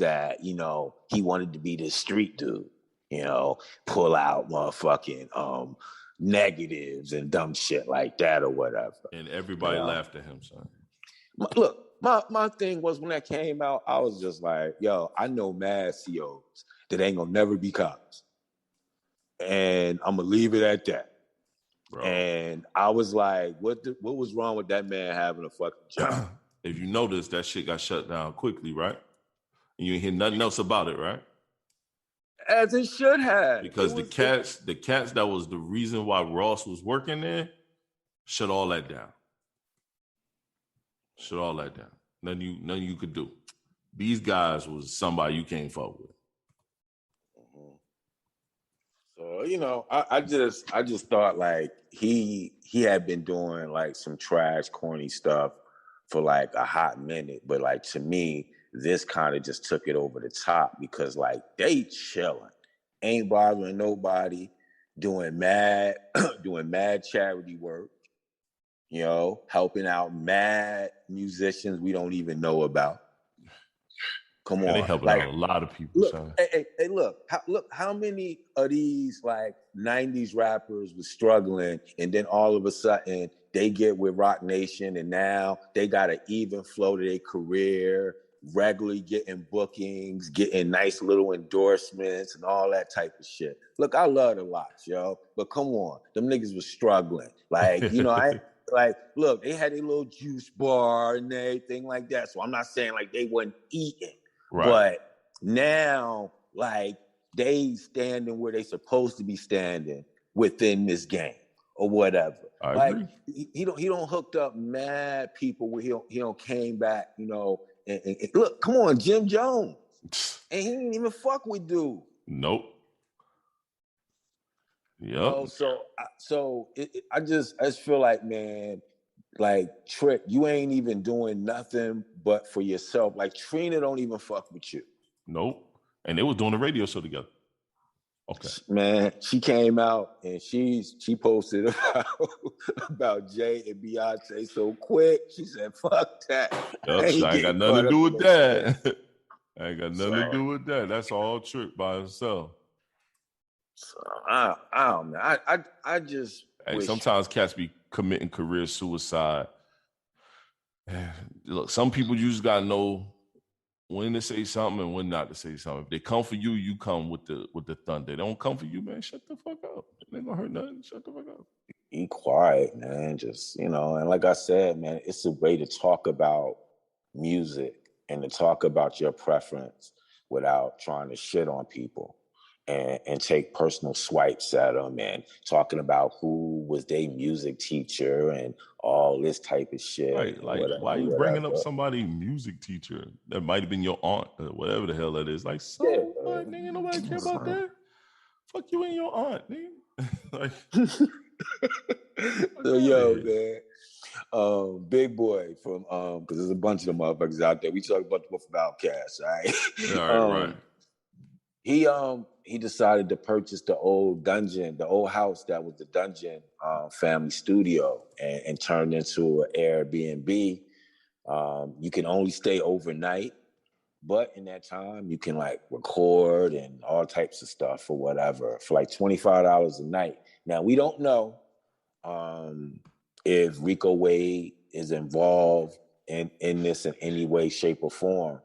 that, he wanted to be this street dude, pull out motherfucking negatives and dumb shit like that or whatever. And everybody laughed at him, son. Look, my thing was when that came out, I was just like, yo, I know mad COs that ain't gonna never be cops. And I'm gonna leave it at that. Bro. And I was like, what was wrong with that man having a fucking job? If you notice, that shit got shut down quickly, right? And you ain't hear nothing else about it, right? As it should have. Because the cats that was the reason why Ross was working there, shut all that down. Shut all that down. Nothing you could do. These guys was somebody you can't fuck with. So, I just thought like he had been doing like some trash, corny stuff for like a hot minute. But like to me, this kind of just took it over the top because like they chilling, ain't bothering nobody, doing mad charity work, helping out mad musicians we don't even know about. Come on, they helping out a lot of people. Look, hey, look how many of these like 90s rappers was struggling, and then all of a sudden they get with Rock Nation, and now they got an even flow to their career, regularly getting bookings, getting nice little endorsements and all that type of shit. Look, I love the Lox, but come on, them niggas was struggling. Like, look, they had a little juice bar and everything like that. So I'm not saying like they wasn't eating. Right. But now, like, they standing where they supposed to be standing within this game or whatever. I agree. He don't hooked up mad people where he don't came back, and look, come on, Jim Jones. And he didn't even fuck with dude. Nope. Yep. I just feel like, man, like, Trick, you ain't even doing nothing but for yourself. Like, Trina don't even fuck with you. Nope. And they was doing a radio show together. Okay. Man, she came out and she posted about Jay and Beyonce so quick. She said, fuck that. Yep, I ain't got nothing to do with that. I ain't got nothing to do with that. That's all Trick by herself. So, I don't know. I just wish. Sometimes cats be committing career suicide. Look, some people you just gotta know when to say something and when not to say something. If they come for you, you come with the thunder. They don't come for you, man. Shut the fuck up. It ain't gonna hurt nothing. Shut the fuck up. Be quiet, man. Just, and like I said, man, it's a way to talk about music and to talk about your preference without trying to shit on people and take personal swipes at them and talking about who was their music teacher and all this type of shit. Right, like, why are you bringing up somebody's music teacher that might have been your aunt or whatever the hell that is? Like, what, nigga? Nobody care about that. Fuck you and your aunt, nigga. Man, Big Boy from because there's a bunch of them motherfuckers out there. We talk about the from Outkast, right? He decided to purchase the old house that was the Dungeon family studio and turned into an Airbnb. You can only stay overnight, but in that time you can like record and all types of stuff or whatever for like $25 a night. Now we don't know if Rico Wade is involved in this in any way, shape, or form.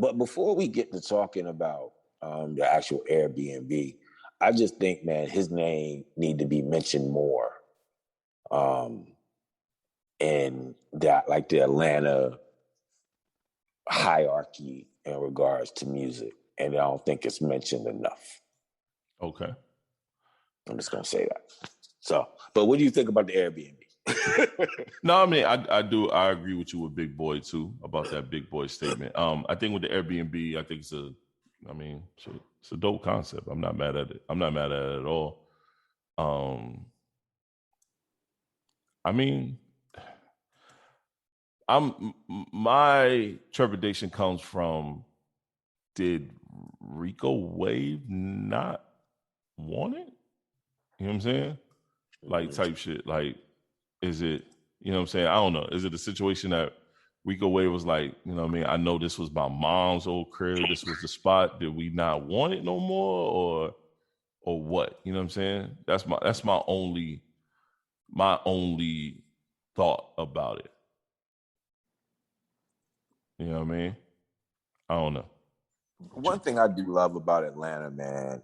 But before we get to talking about the actual Airbnb, I just think, man, his name need to be mentioned more in that, like the Atlanta hierarchy in regards to music. And I don't think it's mentioned enough. Okay. I'm just going to say that. So, but what do you think about the Airbnb? No, I mean, I agree with you with Big Boy too about that Big Boy statement. I think with the Airbnb, I think it's a dope concept. I'm not mad at it. I'm not mad at it at all. I mean, my trepidation comes from, did Rico Wave not want it? You know what I'm saying? Like type shit. Like, is it, you know what I'm saying? I don't know. Is it a situation that Rico Wade was like, you know what I mean? I know this was my mom's old crib. This was the spot. Did we not want it no more, or what? You know what I'm saying? That's my only thought about it. You know what I mean? I don't know. One thing I do love about Atlanta, man,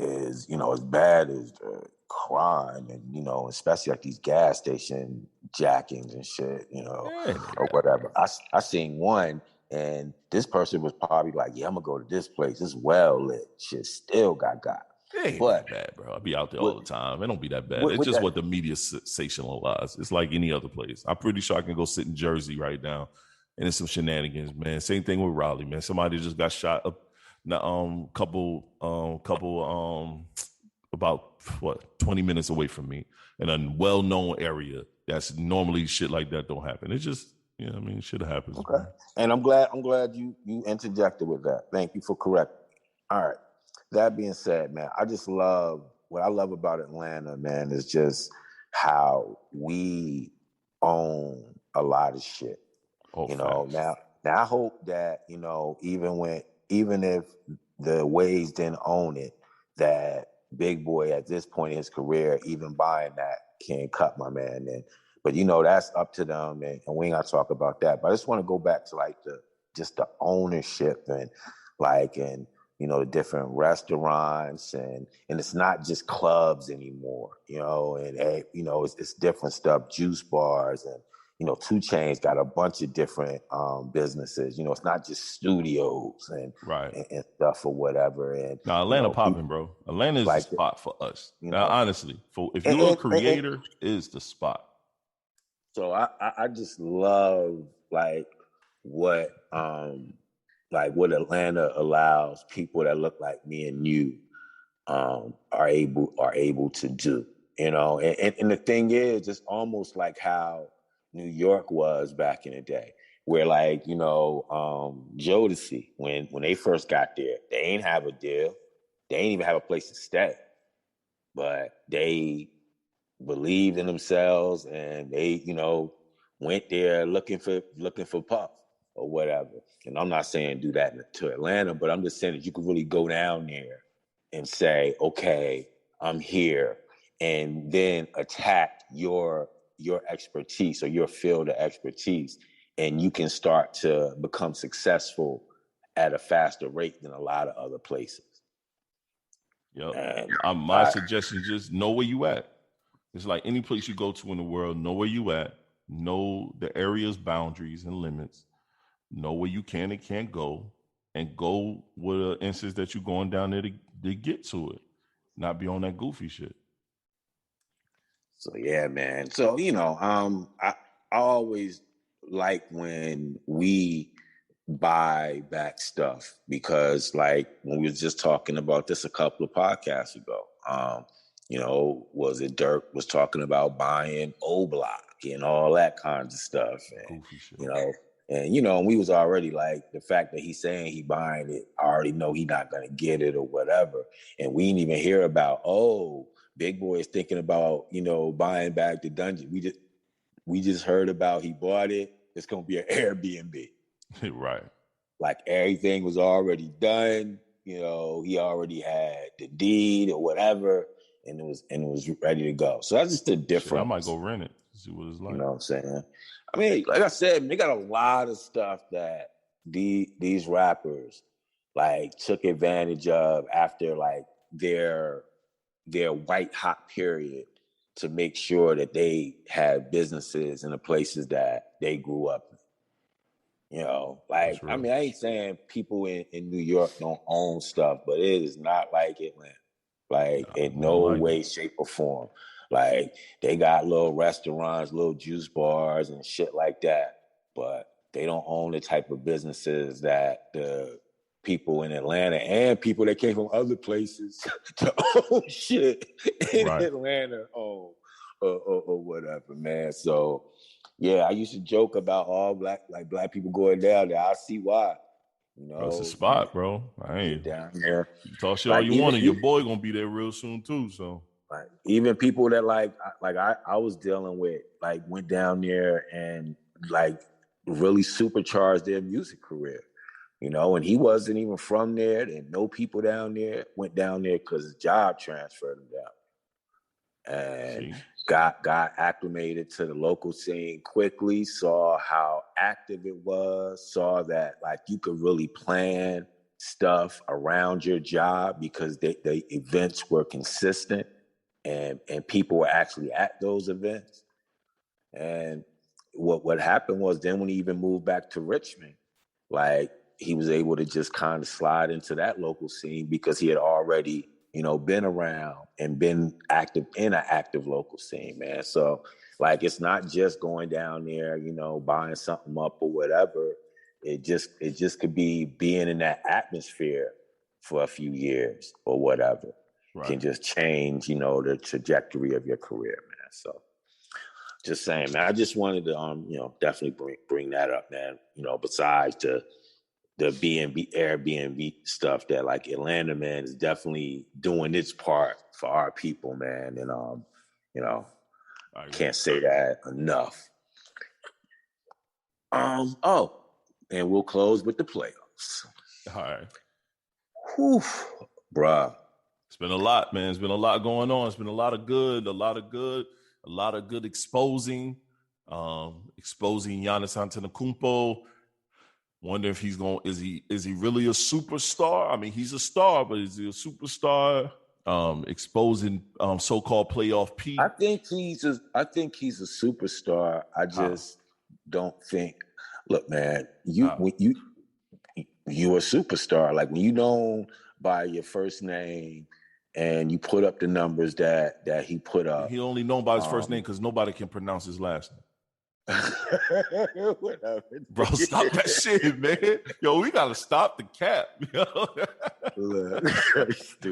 is, as bad as the crime and, especially like these gas station jackings and shit, or whatever. I seen one, and this person was probably like, yeah, I'm gonna go to this place. It's well lit. Shit still got. It ain't that bad, bro. I be out there all the time. It don't be that bad. It's just what the media sensationalized. It's like any other place. I'm pretty sure I can go sit in Jersey right now, and it's some shenanigans, man. Same thing with Raleigh, man. Somebody just got shot up. Couple about 20 minutes away from me in a well-known area. That's normally shit like that don't happen. It's just, shit happens. Okay. Man. And I'm glad you interjected with that. Thank you for correcting. All right. That being said, man, what I love about Atlanta, man, is just how we own a lot of shit. Now I hope that, even if the Ways didn't own it, that Big Boy at this point in his career, even buying that, can cut my man in. But that's up to them, and we ain't gotta talk about that. But I just want to go back to like the ownership and the different restaurants, and it's not just clubs anymore, and it's different stuff, juice bars, and 2 Chainz got a bunch of different businesses. It's not just studios and stuff or whatever. And now Atlanta popping, bro. Atlanta is the spot for us. Now, honestly, if you're a creator, is the spot. So I just love what Atlanta allows people that look like me and you are able to do. And the thing is, it's almost like how New York was back in the day, where Jodeci, when they first got there, they ain't have a deal, they ain't even have a place to stay, but they believed in themselves, and they went there looking for Puff or whatever. And I'm not saying do that to Atlanta, but I'm just saying that you could really go down there and say, okay, I'm here, and then attack your expertise or your field of expertise, and you can start to become successful at a faster rate than a lot of other places. Yep. My suggestion is just know where you at. It's like any place you go to in the world, know where you at, know the area's boundaries and limits, know where you can and can't go, and go with an instance that you're going down there to get to it, not be on that goofy shit. So yeah, man. So I always like when we buy back stuff, because when we was just talking about this a couple of podcasts ago, was it Dirk was talking about buying O Block and all that kinds of stuff, and goofy shit. And we was already like, the fact that he's saying he buying it, I already know he not gonna get it or whatever, and we didn't even hear about Big Boy is thinking about, buying back the dungeon. We just heard about he bought it. It's gonna be an Airbnb. Right. Like everything was already done. He already had the deed or whatever, and it was ready to go. So that's just the difference. Shit, I might go rent it, see what it's like. You know what I'm saying? I mean, like I said, they got a lot of stuff that these rappers took advantage of after their white hot period, to make sure that they had businesses in the places that they grew up in. I mean, I ain't saying people in New York don't own stuff, but it is not like Atlanta. In no way, shape, or form. They got little restaurants, little juice bars and shit like that, but they don't own the type of businesses that the people in Atlanta and people that came from other places to own shit in Atlanta own or whatever, man. So yeah, I used to joke about all black people going down there. I see why. Bro, it's a spot, bro. I ain't down there. You talk shit all you want, and your boy gonna be there real soon too. So even people that I was dealing with, went down there and really supercharged their music career. And he wasn't even from there. And no people down there went down there because his job transferred him down. And got acclimated to the local scene quickly, saw how active it was, saw that like you could really plan stuff around your job because the events were consistent and people were actually at those events. And what happened was then when he even moved back to Richmond, like he was able to just kind of slide into that local scene because he had already, been around and been active in an active local scene, man. So like, it's not just going down there, buying something up or whatever. It just could be being in that atmosphere for a few years or whatever can just change, the trajectory of your career, man. So just saying, man, I just wanted to, definitely bring that up, man. Besides the B&B Airbnb stuff that like Atlanta, man, is definitely doing its part for our people, man. And can't say that enough. And we'll close with the playoffs. All right. Whew, bruh. It's been a lot, man. It's been a lot going on. It's been a lot of good exposing Giannis Antetokounmpo. Wonder if is he really a superstar? I mean, he's a star, but is he a superstar? Exposing so-called playoff P. I think he's a superstar. I just don't think. Look, man, you a superstar. Like when you known by your first name and you put up the numbers that he put up. He only known by his first name because nobody can pronounce his last name. Bro, stop that shit, man. Yo, we gotta stop the cap. Look,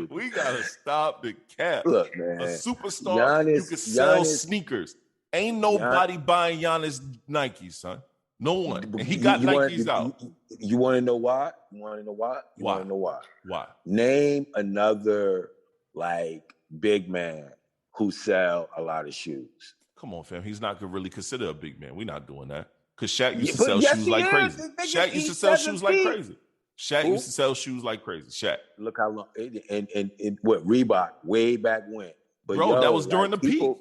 we gotta stop the cap. Look, man, a superstar, you can sell sneakers. Ain't nobody buying Giannis Nikes, son. No one. And he got Nikes out. You want to know why? Why? Name another like big man who sell a lot of shoes. Come on, fam. He's not really considered a big man. We're not doing that. Because Shaq used to sell shoes like crazy. Shaq used to sell shoes like crazy. Shaq used to sell shoes like crazy. Shaq. Look how long. And what Reebok way back when. But bro, that was during the peak.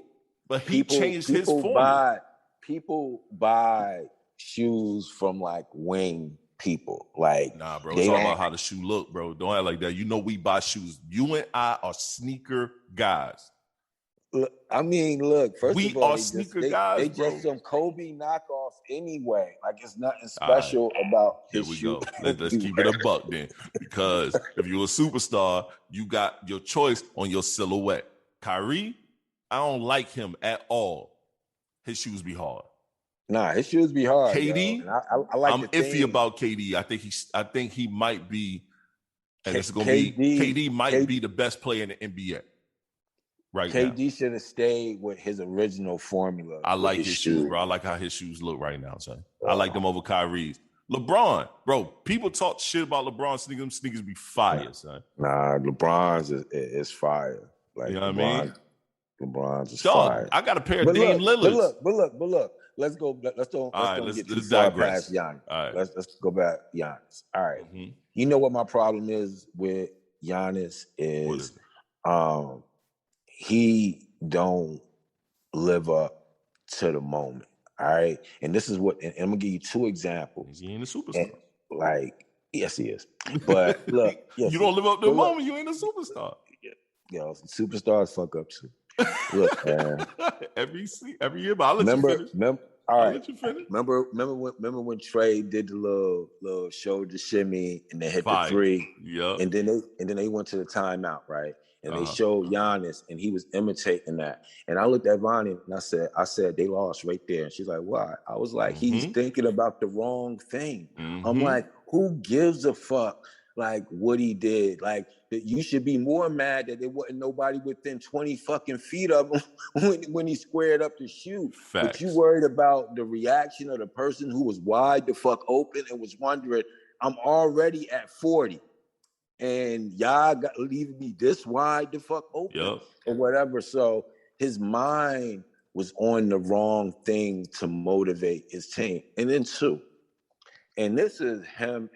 But he changed his formula. People buy shoes from like wing people. Like, nah, bro. It's all about how the shoe look, bro. Don't act like that. We buy shoes. You and I are sneaker guys. Look, first of all, are sneaker guys. They just some Kobe knockoffs anyway. Like it's nothing special about his shoe. Here we go. Let's keep it a buck then. Because if you're a superstar, you got your choice on your silhouette. Kyrie, I don't like him at all. His shoes be hard. Nah, his shoes be hard. KD, I like. I'm iffy about KD. I think he might be, and it's gonna be KD might be the best player in the NBA. Right KD now. should have stayed with his original formula. I like his shoes, bro. I like how his shoes look right now, son. I like them over Kyrie's. LeBron, bro, people talk shit about LeBron sneakers. Them sneakers be fire, son. Nah, LeBron's is fire. Like, you know what I mean? LeBron's is fire. I got a pair of Dame Lillards. But look. Let's get too far past Giannis. All right. Let's go back Giannis. All right. Mm-hmm. You know what my problem is with Giannis is he don't live up to the moment. All right. And this is what, and I'm gonna give you two examples. He ain't a superstar. Yes, he is. But look, yes, you don't live up to the moment, you ain't a superstar. Yo, superstars fuck up too. Look, man. every year, but I'll let you finish. Remember when Trey did the little shoulder shimmy and they hit the three? Yeah. And then they went to the timeout, right? And they showed Giannis, and he was imitating that. And I looked at Vonnie and I said, they lost right there. And she's like, why? I was like, he's thinking about the wrong thing. I'm like, who gives a fuck? Like what he did? Like you should be more mad that there wasn't nobody within 20 fucking feet of him when he squared up the shoe. Facts. But you worried about the reaction of the person who was wide the fuck open and was wondering, I'm already at 40. And y'all got leaving me this wide the fuck open or whatever. So his mind was on the wrong thing to motivate his team. And then two, and this is him